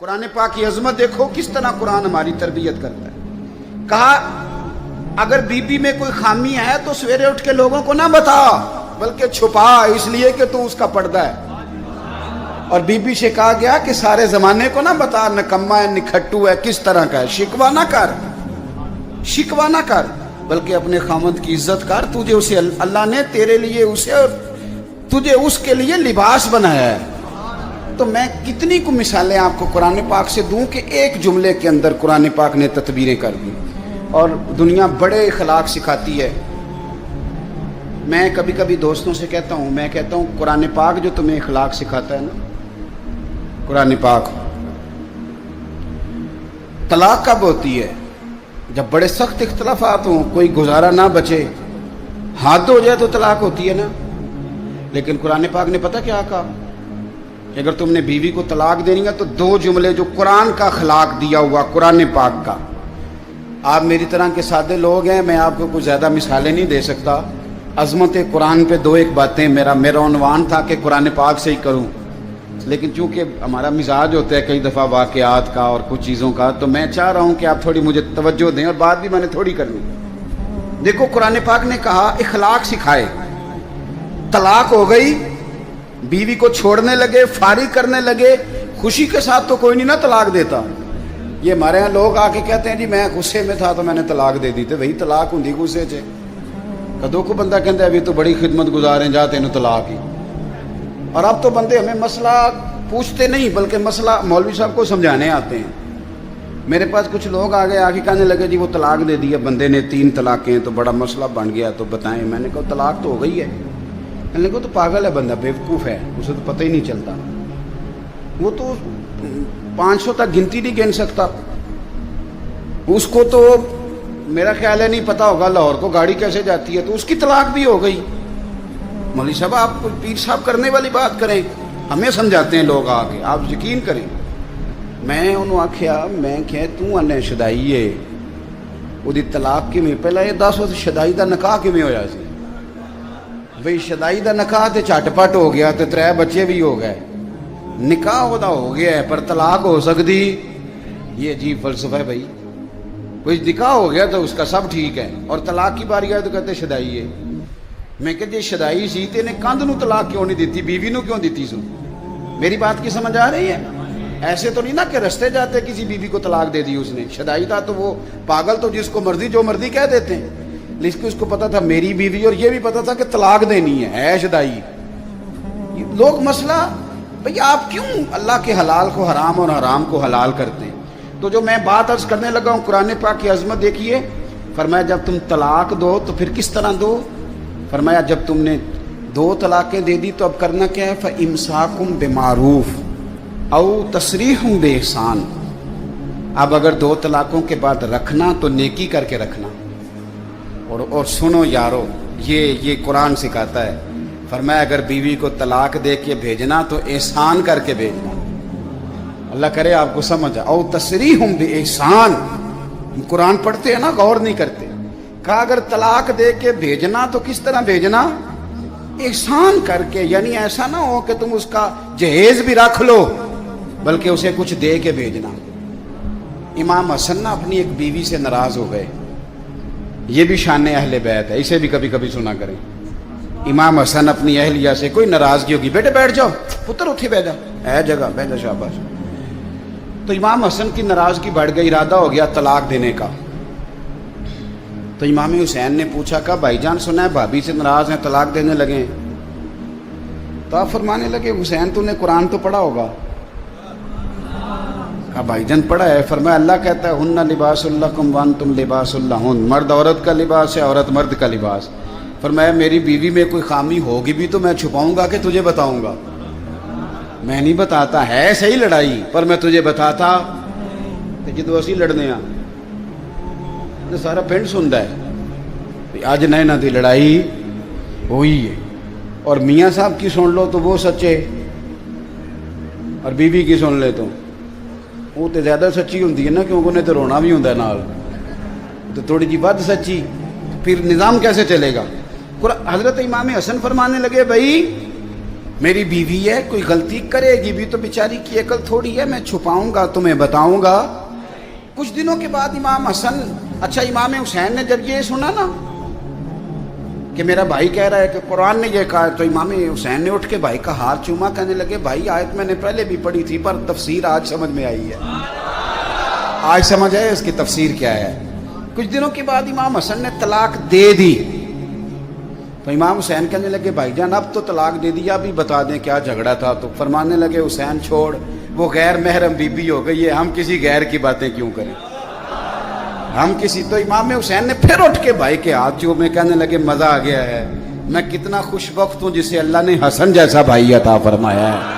قرآن پاک کی عظمت دیکھو کس طرح قرآن ہماری تربیت کرتا ہے. کہا اگر بی بی میں کوئی خامی ہے تو سویرے اٹھ کے لوگوں کو نہ بتا بلکہ چھپا، اس لیے کہ تو اس کا پردہ ہے. اور بی بی سے کہا گیا کہ سارے زمانے کو نہ بتا نکما ہے نکھٹو ہے کس طرح کا ہے. شکوہ نہ کر، شکوہ نہ کر، بلکہ اپنے خامند کی عزت کر. تجھے اسے اللہ نے تیرے لیے اسے اور تجھے اس کے لیے لباس بنایا ہے. تو میں کتنی کو مثالیں آپ کو قرآن پاک سے دوں کہ ایک جملے کے اندر قرآن پاک نے تدبیریں کر دی اور دنیا بڑے اخلاق سکھاتی ہے. میں کبھی کبھی دوستوں سے کہتا ہوں، میں کہتا ہوں قرآن پاک جو تمہیں اخلاق سکھاتا ہے نا، قرآن پاک طلاق کب ہوتی ہے؟ جب بڑے سخت اختلافات ہوں، کوئی گزارا نہ بچے، حد ہو جائے تو طلاق ہوتی ہے نا. لیکن قرآن پاک نے پتہ کیا کہا؟ اگر تم نے بیوی کو طلاق دینی ہے تو دو جملے جو قرآن کا اخلاق دیا ہوا قرآن پاک کا. آپ میری طرح کے سادے لوگ ہیں، میں آپ کو کچھ زیادہ مثالیں نہیں دے سکتا. عظمت قرآن پہ دو ایک باتیں میرا عنوان تھا کہ قرآن پاک سے ہی کروں، لیکن چونکہ ہمارا مزاج ہوتا ہے کئی دفعہ واقعات کا اور کچھ چیزوں کا، تو میں چاہ رہا ہوں کہ آپ تھوڑی مجھے توجہ دیں، اور بات بھی میں نے تھوڑی کرنی. دیکھو قرآن پاک نے کہا اخلاق سکھائے. طلاق ہو گئی، بیوی کو چھوڑنے لگے، فارغ کرنے لگے، خوشی کے ساتھ تو کوئی نہیں نا طلاق دیتا. یہ ہمارے یہاں لوگ آ کے کہتے ہیں جی میں غصے میں تھا تو میں نے طلاق دے دی. تو وہی طلاق ہوں غصے سے. کدو کو بندہ کہتا ہے ابھی تو بڑی خدمت گزار ہیں جاتے ہیں طلاق ہی. اور اب تو بندے ہمیں مسئلہ پوچھتے نہیں بلکہ مسئلہ مولوی صاحب کو سمجھانے آتے ہیں. میرے پاس کچھ لوگ آ کے کہنے لگے جی وہ طلاق دے دیا بندے نے 3 طلاقیں تو بڑا مسئلہ بن گیا تو بتائیں. میں نے کہا طلاق تو ہو گئی ہے. میں نے کہا تو پاگل ہے بندہ، بیوقوف ہے، اسے تو پتہ ہی نہیں چلتا. وہ تو 500 تک گنتی نہیں گن سکتا. اس کو تو میرا خیال ہے نہیں پتہ ہوگا لاہور کو گاڑی کیسے جاتی ہے، تو اس کی طلاق بھی ہو گئی. مولوی صاحب آپ پیر صاحب کرنے والی بات کریں، ہمیں سمجھاتے ہیں لوگ آ کے، آپ یقین کریں. میں انہوں آخیا میں کہ تو انے شدائی ہے وہ طلاق کی میں پہلے یہ دس وہ شدائی دا نکاح کی میں ہویا سی. بھئی شدائی دا نکاح تے چٹ پٹ ہو گیا تے 3 بچے بھی ہو گئے، نکاح ودا ہو گیا ہے پر طلاق ہو سکتی. یہ عجیب فلسفہ ہے بھائی. کوئی نکاح ہو گیا تو اس کا سب ٹھیک ہے اور طلاق کی باری آئے تو کہتے شدائی ہے. میں کہ جی شدائی سی تے نے کندھ نو طلاق کیوں نہیں دیتی، بیوی نو کیوں دیتی سو؟ میری بات کی سمجھ آ رہی ہے؟ ایسے تو نہیں نا کہ رستے جاتے کسی بیوی کو طلاق دے دی اس نے. شدائی تھا تو وہ پاگل تو جس کو مرضی جو مرضی کہہ دیتے ہیں، لیکن اس کو پتا تھا میری بیوی اور یہ بھی پتا تھا کہ طلاق دینی ہے شدائی. لوگ مسئلہ بھئی آپ کیوں اللہ کے حلال کو حرام اور حرام کو حلال کرتے ہیں؟ تو جو میں بات عرض کرنے لگا ہوں قرآن پاک کی عظمت دیکھیے. فرمایا جب تم طلاق دو تو پھر کس طرح دو؟ فرمایا جب تم نے 2 طلاقیں دے دی تو اب کرنا کیا ہے؟ فَإِمْسَاكُمْ بِمَعْرُوفٍ أَوْ تَسْرِيحٌ بِإِحْسَانٍ. اب اگر 2 طلاقوں کے بعد رکھنا تو نیکی کر کے رکھنا. اور سنو یارو، یہ قرآن سکھاتا ہے. فرمایا اگر بیوی کو طلاق دے کے بھیجنا تو احسان کر کے بھیجنا. اللہ کرے آپ کو سمجھ او تسریحم بإحسان. قرآن پڑھتے ہیں نا غور نہیں کرتے. کہا اگر طلاق دے کے بھیجنا تو کس طرح بھیجنا؟ احسان کر کے. یعنی ایسا نہ ہو کہ تم اس کا جہیز بھی رکھ لو بلکہ اسے کچھ دے کے بھیجنا. امام حسن نا اپنی ایک بیوی سے ناراض ہو گئے. یہ بھی شان اہل بیت ہے، اسے بھی کبھی کبھی سنا کریں. امام حسن اپنی اہلیہ سے کوئی ناراضگی ہوگی، بیٹے بیٹھ جاؤ، پتر اٹھے بیٹھ جا، ہے جگہ بیٹھ جا، شاباش. تو امام حسن کی ناراضگی بڑھ گئی، ارادہ ہو گیا طلاق دینے کا. تو امام حسین نے پوچھا کہ بھائی جان سنا ہے بھابھی سے ناراض ہیں طلاق دینے لگے ہیں. تو آپ فرمانے لگے حسین تو نے قرآن تو پڑھا ہوگا. کہا بھائی جان پڑھا ہے. فرمایا اللہ کہتا ہے ہن لباس لکم وانتم لباس لہن. مرد عورت کا لباس ہے، عورت مرد کا لباس. فرمایا میری بیوی میں کوئی خامی ہوگی بھی تو میں چھپاؤں گا کہ تجھے بتاؤں گا؟ میں نہیں بتاتا. ہے صحیح لڑائی پر میں تجھے بتاتا کہ جدو اسی لڑنے آ تو سارا پنڈ سنتا ہے آج نئے نہ دی لڑائی ہوئی ہے. اور میاں صاحب کی سن لو تو وہ سچے، اور بیوی کی سن لے تو وہ تو زیادہ سچی ہوتی ہے نا، کیونکہ انہیں تو رونا بھی ہوتا ہے نال، تو تھوڑی جی ود سچی. پھر نظام کیسے چلے گا؟ حضرت امام حسن فرمانے لگے بھائی میری بیوی ہے، کوئی غلطی کرے گی بھی تو بیچاری کی عقل تھوڑی ہے، میں چھپاؤں گا تمہیں بتاؤں گا۔ کچھ دنوں کے بعد امام حسن، اچھا امام حسین نے جب یہ سنا نا کہ میرا بھائی کہہ رہا ہے کہ قرآن نے یہ کہا، تو امام حسین نے اٹھ کے بھائی کا ہاتھ چوما، کہنے لگے بھائی آیت میں نے پہلے بھی پڑھی تھی پر تفسیر آج سمجھ میں آئی ہے، آج سمجھ آئے اس کی تفسیر کیا ہے۔ کچھ دنوں کے بعد امام حسن نے طلاق دے دی، تو امام حسین کہنے لگے بھائی جان اب تو طلاق دے دیا، ابھی بتا دیں کیا جھگڑا تھا، تو فرمانے لگے حسین چھوڑ، وہ غیر محرم بی بی ہو گئی ہے، ہم کسی غیر کی باتیں کیوں کریں، ہم کسی۔ تو امام حسین نے پھر اٹھ کے بھائی کے ہاتھ چومے، کہنے لگے مزہ آ گیا ہے، میں کتنا خوش وقت ہوں جسے اللہ نے حسن جیسا بھائی عطا فرمایا ہے۔